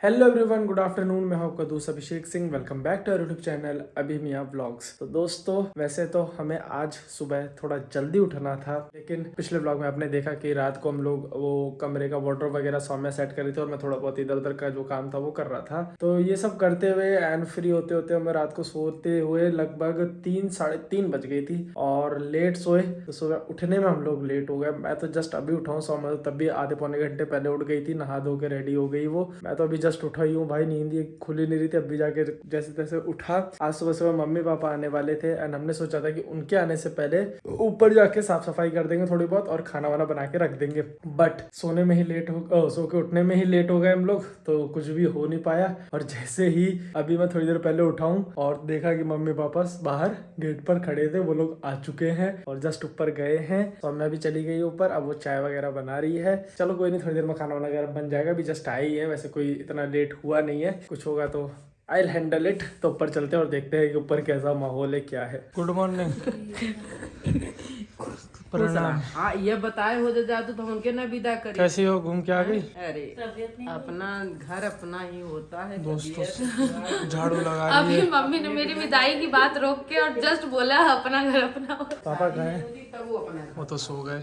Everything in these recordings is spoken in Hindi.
Hello everyone, good afternoon. मैं हूं आपका दोस्त Abhishek Singh. Welcome back to our YouTube channel अभी मियां व्लॉग्स। तो दोस्तों, वैसे तो हमें आज सुबह थोड़ा जल्दी उठना था, लेकिन पिछले व्लॉग में आपने देखा कि रात को हम लोग वो कमरे का वार्डरोब वगैरह सौम्या सेट कर रहे थे और मैं थोड़ा बहुत इधर उधर का जो काम था वो कर रहा था। तो ये सब करते हुए एंड फ्री होते होते हमें रात को सोते हुए लगभग 3-3:30 बज गई थी और लेट सोए तो सुबह उठने में हम लोग लेट हो गए। मैं तो जस्ट अभी उठा हूँ, सौम्या तो तब भी आधे पौने घंटे पहले उठ गई थी, नहा धो के रेडी हो गई वो। मैं तो अभी जस्ट उठा ही हूँ भाई, नींद ये खुली नहीं रही थी। अभी जाके जैसे तैसे उठा। आज सुबह सुबह मम्मी पापा आने वाले थे एंड हमने सोचा था कि उनके आने से पहले ऊपर जाके साफ सफाई कर देंगे थोड़ी बहुत और खाना वाना बना के रख देंगे। बट सोने में ही लेट हो सो के उठने में ही लेट हो गए हम लोग, तो कुछ भी हो नहीं पाया। और जैसे ही अभी मैं थोड़ी देर पहले उठा हूँ और देखा कि मम्मी पापा बाहर गेट पर खड़े थे, वो लोग आ चुके हैं और जस्ट ऊपर गए हैं। तो मैं भी चली गई ऊपर, अब वो चाय वगैरह बना रही है। चलो कोई नहीं, थोड़ी देर में खाना वगैरह बन जाएगा। अभी जस्ट आई है, वैसे कोई इतना लेट हुआ नहीं है। कुछ होगा तो आई विल हैंडल इट। तो ऊपर चलते हैं और देखते हैं कि ऊपर कैसा माहौल है, क्या है। Good morning. प्रणाम। हाँ, ये बताए हो जाते तो उनके ना विदा करी। कैसी हो, घूम के आ गई? अरे अपना घर अपना ही होता है दोस्तों झाड़ू लगा रही अभी है। मम्मी ने मेरी विदाई की बात रोक के और जस्ट बोला अपना घर अपना हो। पापा कहाँ हैं? तब वो अपना वो तो सो गए।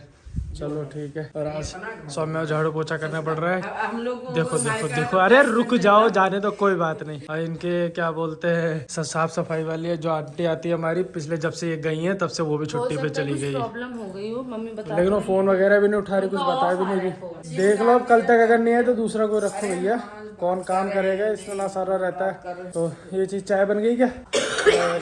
चलो ठीक है। और आज सौम्या झाड़ू पोछा करना पड़ रहा है। हम लोग देखो देखो देखो, अरे रुक जाओ, जाने तो कोई बात नहीं। और इनके क्या बोलते हैं, साफ सफाई वाली है जो आंटी आती है हमारी, पिछले जब से ये गई है तब से वो भी छुट्टी पे चली गई। प्रॉब्लम हो गई हो मम्मी बता। लेकिन वो फोन वगैरह भी नहीं उठा रही, कुछ बता भी नहीं रही। देख लो, अब कल तक अगर नहीं है तो दूसरा कोई रखो भैया, कौन काम करेगा, इसमें ना सारा रहता है। तो ये चीज, चाय बन गई क्या?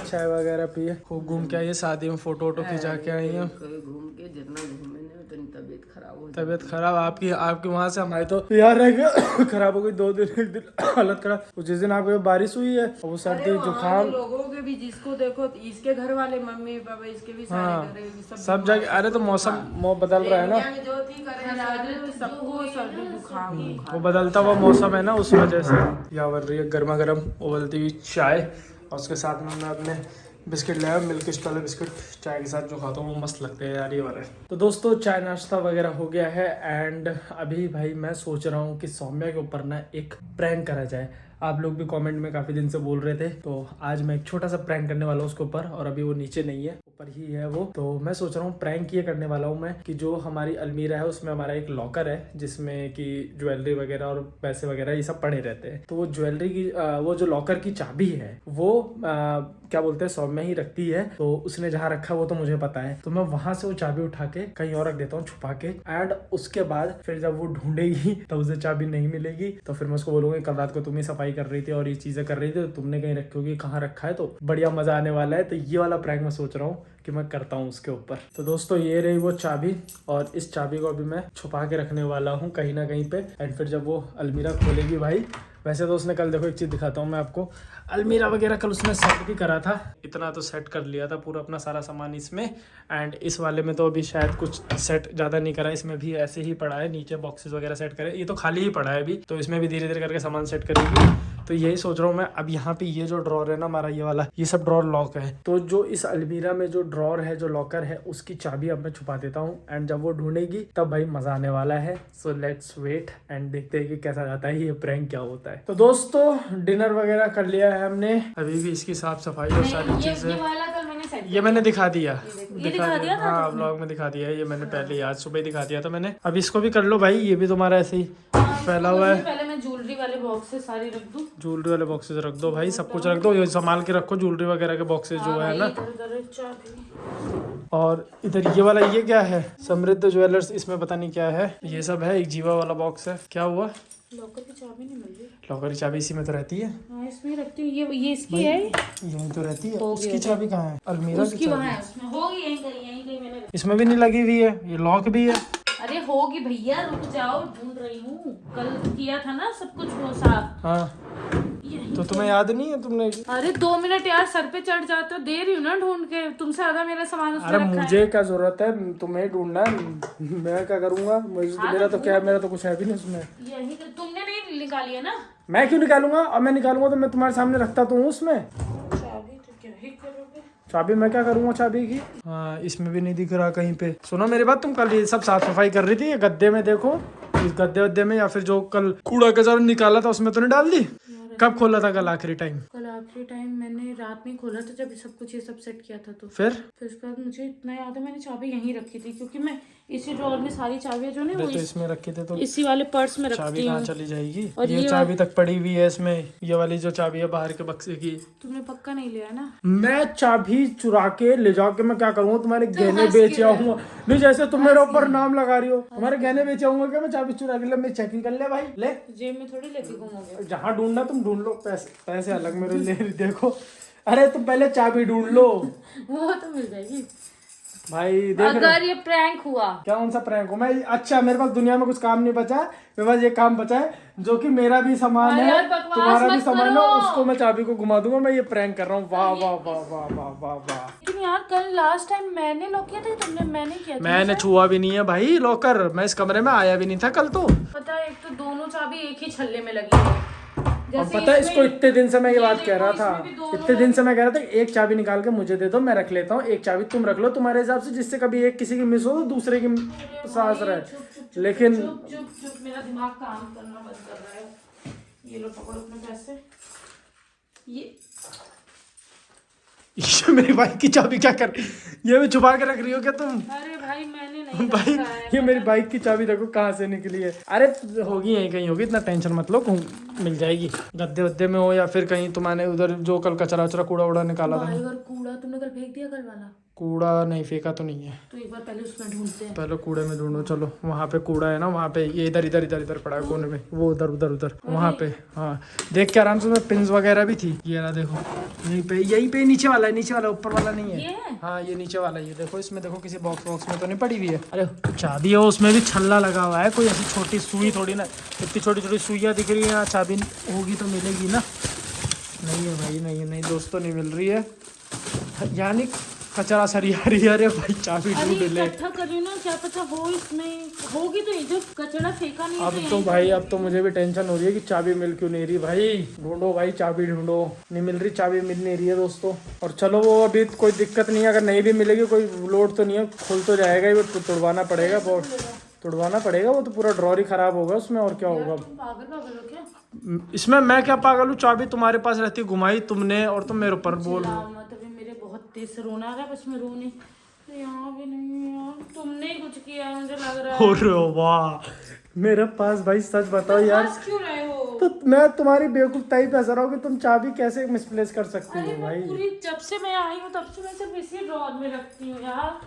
चाय वगैरह पिए, खूब घूम के आई है, शादी में फोटो वोटो खिंचा के आई है। घूम के जितना घूमे नहीं उतनी तबीयत खराब हो तबीयत खराब आपकी वहाँ से, हमारी तो यार रह गया खराब हो गई। 2 दिन 1 दिन हालत खराब। जिस दिन आपके बारिश हुई है और वो सर्दी जुकाम, लोगों के भी जिसको देखो इसके घर वाले मम्मी पापा इसके भी सारे घर सब जगह। अरे तो मौसम बदल रहा है ना, जो थी करे सबको सर्दी जुकाम वो बदलता हुआ मौसम है ना, उस वजह से। यहाँ बन रही है गर्मा गर्म उबलती हुई चाय और उसके साथ में मैं अपने बिस्किट लाया, मिल्क स्टॉल बिस्किट। चाय के साथ जो खाता हूँ वो मस्त लगते हैं यार, ये वाले। तो दोस्तों, चाय नाश्ता वगैरह हो गया है एंड अभी भाई मैं सोच रहा हूँ कि सौम्या के ऊपर ना एक प्रैंक करा जाए। आप लोग भी कमेंट में काफी दिन से बोल रहे थे, तो आज मैं एक छोटा सा प्रैंक करने वाला हूँ उसके ऊपर। और अभी वो नीचे नहीं है, ऊपर ही है वो। तो मैं सोच रहा हूँ प्रैंक ये करने वाला हूँ मैं कि जो हमारी अलमीरा है उसमें हमारा एक लॉकर है जिसमें कि ज्वेलरी वगैरह और पैसे वगैरह ये सब पड़े रहते हैं। तो वो ज्वेलरी की वो जो लॉकर की चाबी है वो क्या बोलते हैं, सौम्या ही रखती है। तो उसने जहाँ रखा वो तो मुझे पता है, तो मैं वहां से वो चाबी उठा के कहीं और रख देता हूँ छुपा के। एंड उसके बाद फिर जब वो ढूंढेगी तब उसे चाबी नहीं मिलेगी, तो फिर मैं उसको बोलूंगी कल रात को तुम ही सफाई कर रही थी और ये चीजें कर रही थी, तो तुमने कहीं रखी होगी, कहाँ रखा है। तो बढ़िया मजा आने वाला है। तो ये वाला प्रैंक मैं सोच रहा हूँ कि मैं करता हूँ उसके ऊपर। तो दोस्तों, ये रही वो चाबी और इस चाबी को अभी मैं छुपा के रखने वाला हूँ कहीं ना कहीं पे। एंड फिर जब वो अलमीरा खोलेगी भाई, वैसे तो उसने कल, देखो एक चीज दिखाता हूँ मैं आपको, अलमीरा वगैरह कल उसने सेट भी करा था। इतना तो सेट कर लिया था पूरा अपना सारा सामान इसमें। एंड इस वाले में तो अभी शायद कुछ सेट ज्यादा नहीं करा, इसमें भी ऐसे ही पड़ा है, नीचे बॉक्सेस वगैरह सेट करे। ये तो खाली ही पड़ा है अभी, तो इसमें भी धीरे धीरे करके सामान सेट करेगी। तो यही सोच रहा हूँ मैं। अब यहाँ पे ये जो ड्रॉर है ना हमारा, ये वाला, ये सब ड्रॉर लॉक है। तो जो इस अलमीरा में जो ड्रॉर है, जो लॉकर है, उसकी चाबी अब मैं छुपा देता हूँ। एंड जब वो ढूंढेगी तब भाई मजा आने वाला है। सो लेट्स वेट एंड देखते हैं कि कैसा जाता है, ये प्रैंक क्या होता है। तो दोस्तों, डिनर वगैरह कर लिया है हमने, अभी भी इसकी साफ सफाई और सारी चीजें ये मैंने दिखा दिया हाँ, व्लॉग में दिखा दिया है। ये मैंने पहले आज सुबह ही दिखा दिया था मैंने। अब इसको भी कर लो भाई, ये भी तुम्हारा ऐसे ही फैला हुआ है। पहले मैं ज्वेलरी वाले बॉक्सेस सारी रख दूं। ज्वेलरी वाले बॉक्सेस रख दो भाई, सब कुछ रख दो, ये संभाल के रखो ज्वेलरी वगैरह के बॉक्सेस जो है ना। और इधर ये वाला, ये क्या है, समृद्ध ज्वेलर्स, इसमें पता नहीं क्या है। ये सब है, एक जीवा वाला बॉक्स है। क्या हुआ? लॉकर की चाबी नहीं मिल रही। लॉकर की चाबी इसी में तो रहती है। हाँ, इसमें रखती हूँ। ये इसकी है, यहीं तो रहती है। उसकी चाबी कहाँ है? अलमीरा उसकी वहाँ है, उसमें होगी यहीं कहीं मैंने। इसमें भी नहीं लगी हुई है, ये लॉक भी है। अरे होगी भैया, रुक जाओ, ढूंढ रही हूँ। कल किया था ना सब कुछ वो साफ। हाँ, तो तुम्हें याद नहीं है तुमने? अरे 2 मिनट यार, सर पे चढ़ जाते हो, दे रही हूँ ना ढूंढ के। तुमसे ज्यादा मेरा सामान उसमें अरे रखा मुझे है। क्या जरूरत है, तुम्हें ढूंढना है, मैं क्या करूंगा? मेरा तो क्या है, मेरा तो कुछ है भी नहीं उसमें। यही तो तुमने नहीं निकाली है ना। मैं क्यों निकालूंगा? अब मैं निकालूंगा तो मैं तुम्हारे सामने रखता तो हूँ उसमें। चाबी तो क्या ही करोगे? चाबी मैं क्या करूंगा चाबी की? हाँ, इसमें भी नहीं दिख रहा कहीं पे। सुनो मेरी बात, तुम कल ये सब साफ सफाई कर रही थी, ये गद्दे में देखो, इस गद्दे वद्दे में, या फिर जो कल कूड़ा कचरा निकाला था उसमें तो नहीं डाल दी? कब खोला था कल आखिरी टाइम? कल आखिरी टाइम मैंने रात में खोला था जब सब कुछ ये सब सेट किया था। तो फिर उसके बाद मुझे इतना याद है मैंने चाबी यहीं रखी थी, क्योंकि मैं इसी ड्रॉर में सारी चाबियां जो है वो तो इसमें रखे थे, तो इसी वाले पर्स में चाबी रखती कहाँ हूँ। चली जाएगी? और ये ये चाबी तक पड़ी हुई है इसमें, ये वाली जो चाबी है बाहर के बक्से की। तुमने पक्का नहीं लिया ना? मैं चाबी चुरा के ले जाके मैं क्या करूँगा? तुम्हारे गहने बेच आऊंगा। नहीं, जैसे तुम मेरे ऊपर नाम लगा रही हो, तुम्हारे गहने बेच आऊंगा क्या मैं चाबी चुरा के? मैं चेकिंग कर ले भाई, ले जेब में थोड़ी लेके घूमोगे। जहाँ ढूंढना तुम ढूंढ लो, पैसे अलग मेरे ले देखो। अरे तुम पहले चाबी ढूंढ लो। वो तो मिल जाएगी भाई देख अगर ये प्रैंक हुआ। क्या कौन सा प्रैंक हो? मैं अच्छा, मेरे पास दुनिया में कुछ काम नहीं बचा है, मेरे पास ये काम बचा है जो कि मेरा भी सामान है, तुम्हारा भी सामान है, उसको मैं चाबी को घुमा दूंगा। मैं ये प्रैंक कर रहा हूँ। वाह वाह वाह वाह वाह वाह वाह। लेकिन यार कल लास्ट टाइम मैंने लॉक किया था, तुमने? मैंने किया था। मैंने छुआ भी नहीं है भाई लॉकर, मैं इस कमरे में आया भी नहीं था कल। तो पता है, एक तो दोनों चाबी एक ही छल्ले में लगी है। और पता है इसको इतने दिन से मैं ये बात कह रहा था, इतने दिन से मैं कह रहा था एक चाबी निकाल के मुझे दे दो, मैं रख लेता हूँ, एक चाबी तुम रख लो तुम्हारे हिसाब से, जिससे कभी एक किसी की मिस हो तो दूसरे की सांस रहे। लेकिन चुप चुप चुप, मेरा दिमाग काम करना बंद कर रहा है। ये लो पकड़ो अपने पैसे। ये मेरी बाइक की चाबी क्या कर, ये भी छुपा के रख रही हो क्या तुम? अरे भाई मैंने नहीं भाई रखा है। ये मेरी बाइक की चाबी देखो कहाँ से निकली है। अरे होगी यहीं कहीं होगी, इतना टेंशन मत लो, मिल जाएगी। गद्दे वद्दे में हो या फिर कहीं तुम्हारे उधर जो कल कचरा वचरा कूड़ा उड़ा निकाला था। अगर कूड़ा तुमने कल फेंक दिया, कल वाला कूड़ा नहीं फेंका तो नहीं है, तो एक बार पहले उसमें ढूंढते हैं। पहले कूड़े में ढूंढो। चलो वहाँ पे कूड़ा है ना, वहाँ पे ये इधर इधर इधर इधर पड़ा है कोने में, वो उधर उधर उधर वहाँ पे। हाँ देख के आराम से, उसमें पिन्स वगैरह भी थी। ये रहा देखो, यहीं पे नीचे वाला है, नीचे वाला, ऊपर वाला नहीं है। हाँ ये नीचे वाला है, ये देखो इसमें देखो किसी बॉक्स वॉक्स में तो नहीं पड़ी हुई है। अरे चाबी है उसमें भी छल्ला लगा हुआ है, कोई ऐसी छोटी सुई थोड़ी ना, इतनी छोटी छोटी सुइयाँ दिख रही है। चाबी होगी तो मिलेगी ना? नहीं है भाई, नहीं दोस्तों, नहीं मिल रही है। यानी कचरा सरी आ रही है। अरे भाई चाबी ढूंढ ले। इकट्ठा कर रही हूँ ना, क्या पता हो इसमें, होगी तो ये जो कचरा फेंका नहीं। अब तो भाई, अब तो मुझे भी टेंशन हो रही है कि चाबी मिल क्यों नहीं रही। भाई ढूंढो भाई, चाबी ढूंढो, नहीं मिल रही, चाबी मिल नहीं रही है दोस्तों। और चलो वो अभी कोई दिक्कत नहीं है, अगर नहीं भी मिलेगी कोई लोड तो नहीं है, खुल तो जाएगा ही, वो तुड़वाना पड़ेगा, बहुत तुड़वाना पड़ेगा, वो तो पूरा ड्रॉर ही खराब होगा उसमें, और क्या होगा। पागल पागल हो क्या? इसमें मैं क्या पागल हूँ? चाबी तुम्हारे पास रहती, घुमाई तुमने और तुम मेरे ऊपर बोल। मेरे बहुत तेज से रोना आ रहा है, बस मैं रो नहीं, यहाँ भी नहीं यार, तुमने ही कुछ किया मुझे लग रहा है। अरे वाह, मेरे पास भाई सच बताओ यार, क्यों रहे हो? तो मैं तुम्हारी बेवकूफताई पे असर हो कि तुम चाबी कैसे मिसप्लेस कर सकती हो भाई। पूरी जब से मैं आई हूँ तब से मैं सिर्फ इसी ड्रॉर में रखती हूँ यार,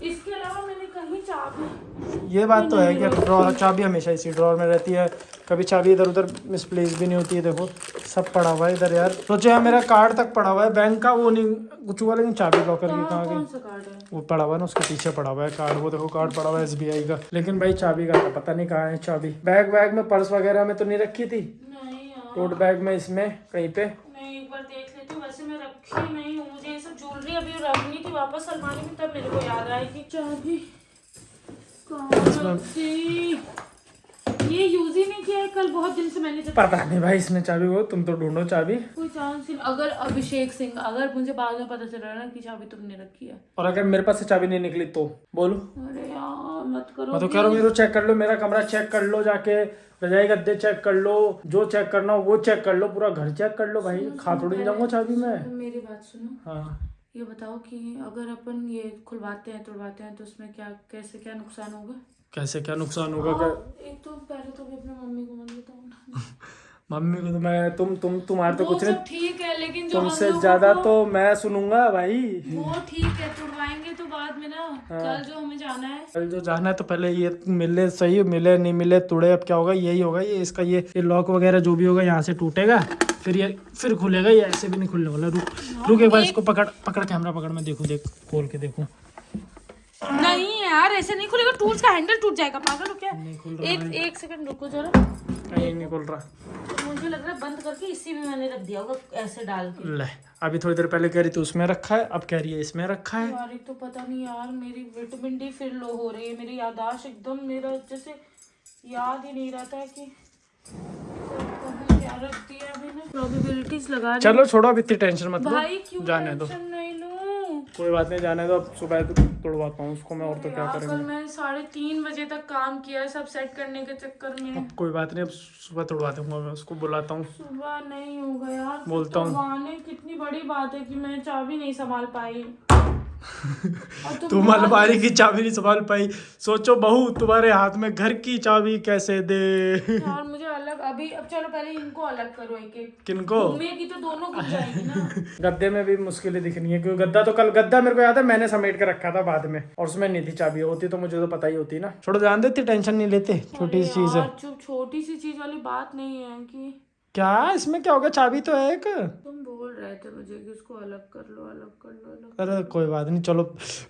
इसके अलावा मैंने कहीं चाबी। ये बात तो है कि ड्रॉर, चाबी हमेशा इसी ड्रॉर में रहती है, कभी चाबी इधर उधर मिसप्लेस भी नहीं होती है। देखो सब पड़ा हुआ है इधर यार, सोचो यार मेरा कार्ड तक पड़ा हुआ है बैंक का, वो नहीं कुछ हुआ, लेकिन चाबी लॉकर की कहाँ कौन गई? सा कार्ड है? वो पड़ा हुआ है ना, उसके पीछे पड़ा हुआ है कार्ड, वो देखो कार्ड पड़ा हुआ है SBI का, लेकिन भाई चाबी का पता नहीं कहाँ है चाबी। बैग में, पर्स वगैरह में तो नहीं रखी थी? नहीं यार, टोट बैग में, इसमें कहीं पे? मैं एक बार देख लेती हूँ, वैसे मैं रखी नहीं हूँ, मुझे ये सब ज्वेलरी अभी रखनी थी वापस अलमारी में, तब मेरे को याद आया कि चाबी कहाँ रखी? ये यूज ही नहीं किया है कल, बहुत दिन से मैंने पता नहीं भाई इसने चाबी को, तुम तो ढूंढो चाबी। कोई चांस नहीं, अगर अभिषेक सिंह, अगर मुझे बाद में पता चल रहा है ना कि चाबी तुमने रखी है, और अगर मेरे पास से चाबी नहीं निकली तो बोलो। अरे यार मत करो। मैं तो कह रहा हूँ, चेक कर लो, मेरा कमरा चेक कर लो, जाके रजाई गद्दे चेक कर लो, जो चेक करना हो वो चेक कर लो, पूरा घर चेक कर लो भाई, खा थोड़ी जाऊंगा चाबी में। मेरी बात सुनो, हाँ ये बताओ कि अगर अपन ये खुलवाते हैं तुड़वाते हैं तो उसमें क्या, कैसे क्या नुकसान होगा? कैसे क्या नुकसान होगा? क्या एक तो पहले तो अभी अपने मम्मी को मत बताओ ना। मम्मी को तो मैं, तुम्हारे तो कुछ नहीं, ठीक है, लेकिन जो तुमसे ज्यादा तो मैं सुनूंगा भाई। वो ठीक है, तुड़वाएंगे तो बाद में ना, कल जो हमें जाना है, कल जो जाना है तो पहले ये मिले, सही मिले नहीं मिले तुड़े, अब क्या होगा, यही होगा, ये इसका ये लॉक वगैरह जो भी होगा यहाँ से टूटेगा, फिर खुलेगा, ये ऐसे भी नहीं खुलने वाला। रुक एक बार इसको पकड़ कैमरा पकड़, मैं देखूँ, देख खोल के देखूँ। नहीं यार ऐसे नहीं खुलेगा, टूल्स का हैंडल टूट जाएगा, पागल हो क्या? एक सेकंड रुको जरा, कहीं नहीं खुल रहा, मुझे लग रहा है बंद करके इसी में मैंने रख दिया होगा ऐसे डाल के। ले अभी थोड़ी देर पहले कह रही थी उसमें रखा है, अब कह रही है इसमें रखा है। यार एक तो पता नहीं यार, मेरी विटामिन डी फिर लो हो रही है, मेरी याददाश्त एकदम, मेरा जैसे याद ही नहीं रहता है कि क्या रख दिया अभी ना, प्रोबेबिलिटीज लगा रही। चलो छोड़ो, अब इतनी टेंशन मत लो, भाई क्यों जाने दो। टेंशन नहीं लूं? कोई बात नहीं, जाने दो, अब सुबह तोड़वाता हूँ उसको मैं, और तो क्या यार, करेंगे। कल मैंने 3:30 बजे तक काम किया है सब सेट करने के चक्कर में। अब कोई बात नहीं, अब सुबह तोड़वा दूंगा मैं उसको, बुलाता हूँ। सुबह नहीं होगा यार, बोलता हूँ। तोड़वाने कितनी बड़ी बात है कि मैं चाबी नहीं संभाल पाई। और तुम अलमारी की चाबी नहीं संभाल पाई, सोचो बहू तुम्हारे हाथ में घर की चाबी कैसे दे। यार मुझे अलग अभी, अब चलो पहले इनको अलग करो एक एक। किनको? घूमेगी तो दोनों घूम जाएगी ना। गद्दे में भी मुश्किलें दिखनी है, क्योंकि गद्दा मेरे को याद है मैंने समेट के रखा था बाद में, और उसमें नहीं थी चाबी, होती तो मुझे तो पता ही होती ना। छोड़ो, जान देती, टेंशन नहीं लेते, छोटी सी चीज है। यार, चुप, छोटी सी चीज वाली बात नहीं है कि क्या इसमें क्या होगा, चाबी तो है एक। तुम बोल रहे थे मुझे कि उसको अलग कर लो, अलग कर लो, अलग। अरे कोई बात नहीं, चलो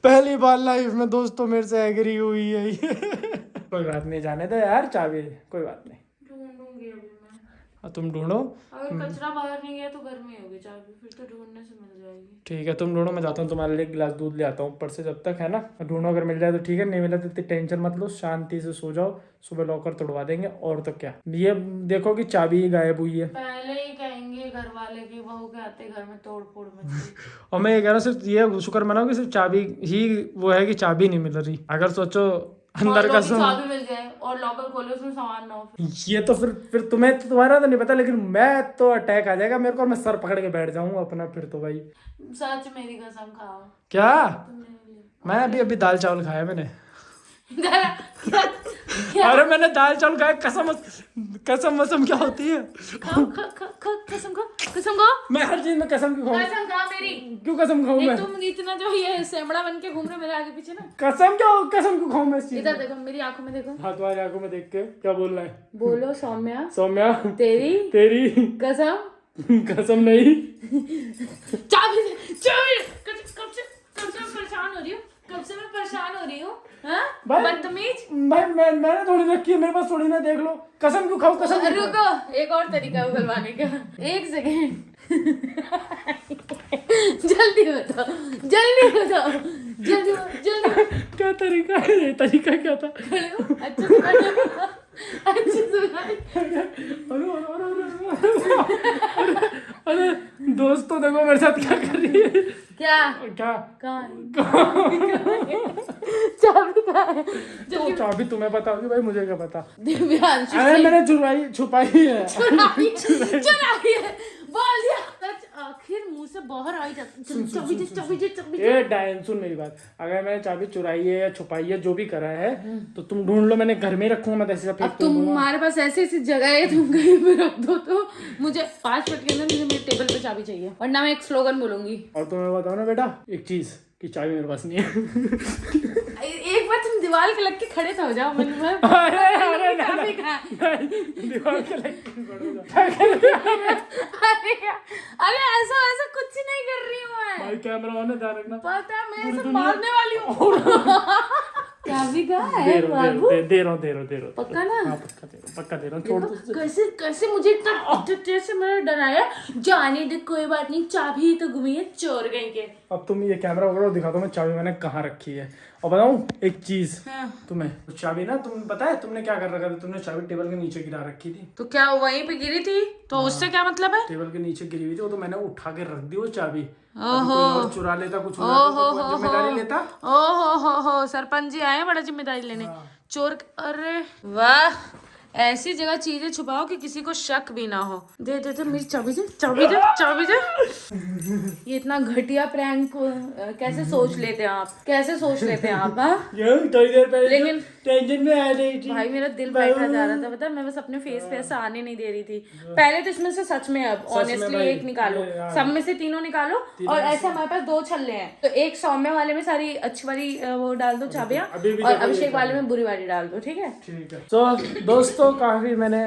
पहली बार लाइफ में दोस्तों मेरे से एग्री हुई है ये। कोई बात नहीं, जाने दो यार, चाबी कोई बात नहीं। ढूंढूंगी अभी मैं। हाँ तुम ढूंढो। अगर कचरा बाहर नहीं गया तो घर में ही होगी चाबी, फिर तो ढूंढने से मिल जाएगी। ठीक है, तुम ढूंढो, मैं जाता हूँ तुम्हारे लिए गिलास दूध ले आता हूँ ऊपर से, जब तक है ना। ढूंढो, अगर मिल जाए तो ठीक है, नहीं मिला तो इतनी टेंशन मत लो, शांति से सो जाओ, सुबह लॉकर तोड़वा देंगे, और तो क्या। ये देखो कि चाबी ही गायब हुई है। पहले ही कहेंगे घर वाले की बहू के आते घर में तोड़ फोड़ मची। और मैं ये कह रहा हूँ, सिर्फ ये शुक्र मनाओ कि सिर्फ चाबी ही वो है कि चाबी नहीं मिल रही। अगर सोचो अंदर का चाबी मिल जाए और लॉकर खोले उसमें सामान ना हो, ये तो फिर तुम्हें तो, तुम्हारा तो नहीं पता, लेकिन मैं तो अटैक आ जाएगा मेरे को, और मैं सर पकड़ के बैठ जाऊंगा अपना फिर तो भाई। सच मेरी कसम खाओ। क्या? तुम मेरे लिए। मैं अभी दाल चावल खाया मैंने। क्या? अरे मैंने दाल चावल खाया, कसम वसम क्या होती है? कसम खा। मैं हर चीज में कसम क्यों खाऊं? कसम खा मेरी। क्यों कसम खाऊं मैं? तुम इतना जो ये सेमड़ा बन के घूम रहे मेरे आगे पीछे ना। कसम क्यों खाऊं मैं इस चीज? इधर देखो, मेरी आंखों में देखो। हाँ, तुम्हारी आंखों में देख के क्या बोल रहा है? बोलो सौम्या। सौम्या, तेरी कसम। कसम नहीं। चाबी कब से परेशान हो रही हूँ, बदतमीज। मैंने थोड़ी रखी है, मेरे पास थोड़ी ना, देख लो। कसम क्यों खाऊं? कसम रुको, एक और तरीका है उगलवाने का। एक सेकेंड। जल्दी बताओ। क्या तरीका है? ये तरीका क्या था? अच्छे से अरे दोस्तों देखो मेरे साथ क्या कर रही है। क्या चाबी कहाँ है? तो चाबी तुम्हें पता होगी भाई, मुझे क्या पता। दिव्यांशु अरे मैंने छुपाई है। चुराई है, बोल दिया सच। आखिर मुंह से बाहर आई जाती। चाबी। ए डायन, सुन मेरी बात। अगर मैंने चाबी चुराई है या छुपाई है, जो भी करा है, तो तुम ढूंढ लो, मैंने घर में ही रखूंगा, मैं ऐसे अब तुम्हारे पास ऐसी जगह है, तुम कहीं पे रख दो तो मुझे 5 मिनट के अंदर मुझे मेरे टेबल पे चाबी चाहिए, वरना मैं एक स्लोगन बोलूंगी। और तुम्हें बताओ ना बेटा एक चीज, कि चाबी मेरे पास नहीं है। एक बार तुम दीवार के लग के खड़े तो हो जाओ। अरे दीवार के लग अरे ऐसा कुछ नहीं कर रही हूँ मैं। भाई कैमरा ऑन है, ध्यान रखना। पता है, मैं ऐसे मारने वाली हूँ। चाबी कहाँ है बाबू? दे रहा हूँ। पक्का ना? हाँ पक्का दे रहा हूँ। छोड़ दो। कैसे मुझे इतना से मैंने डराया। जाने दे, कोई बात नहीं, चाबी तो घूमी है, चोर गई के। अब तुम ये कैमरा वगैरह दिखा दो, मैं चाबी मैंने कहाँ रखी है। और बताऊँ एक चीज तुम्हें, चाबी ना, तुम पता है तुमने क्या कर रखा था? तुमने चाबी टेबल के नीचे गिरा रखी थी। तो क्या वहीं पे गिरी थी? तो उससे क्या मतलब है? टेबल के नीचे गिरी हुई थी, वो तो मैंने उठा के रख दी वो चाबी। कोई और चुरा लेता, कुछ हो जाता तो कौन जिम्मेदारी लेता? ओहो, सरपंच जी आए बड़ा जिम्मेदारी लेने। चोर। अरे वाह, ऐसी जगह चीजें छुपाओ कि किसी को शक भी ना हो। दे मेरी चाबी दे। ये इतना घटिया प्रैंक कैसे सोच लेते हैं आप? हाँ? थोड़ी देर पहले लेकिन टेंशन में आ रही थी भाई, मेरा दिल बैठा जा रहा था, पता है, मैं बस अपने फेस पे ऐसा आने नहीं दे रही थी। पहले तो इसमें से सच में, अब ऑनेस्टली एक निकालो, सब में से तीनों निकालो, और ऐसे हमारे पास 2 छल्ले हैं, तो एक सौम्य वाले में सारी अच्छी वाली वो डाल दो चाबियां, और अभिषेक वाले में बुरी वाली डाल दो, ठीक है? तो दोस्तों काफी मैंने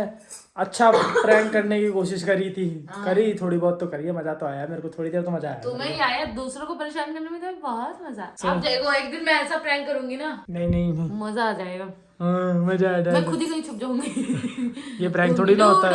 अच्छा प्रैंक करने की कोशिश करी थोड़ी बहुत तो करी है, मजा तो आया मेरे को, थोड़ी देर तो मजा आया। तुम्हें ही आया, दूसरों को परेशान करने में तो बहुत मजा। अब देखो, एक दिन मैं ऐसा प्रैंक करूंगी ना, नहीं मजा आ जाएगा। मजा आया। मैं खुद ही कहीं छुप जाऊंगी। ये प्रैंक थोड़ी ना होता है।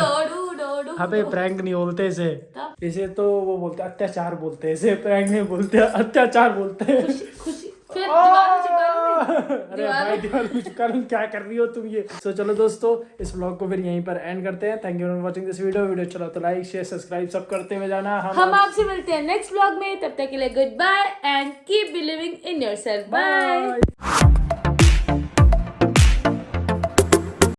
हाँ पे प्रैंक नहीं बोलते इसे तो वो बोलते अत्याचार बोलते हैं, इसे प्रैंक नहीं बोलते, अत्याचार बोलते हैं। खुशी फिर दीवार में चिपका लूंगी। अरे भाई दीवार में चिपका लूं, क्या कर रही हो तुम ये। सो चलो दोस्तों, इस व्लॉग को फिर यहीं पर एंड करते हैं। Thank you for watching this video चला तो लाइक शेयर सब्सक्राइब सब करते हुए जाना। हम आपसे मिलते हैं नेक्स्ट व्लॉग में, तब तक के लिए goodbye and keep believing in yourself. Bye.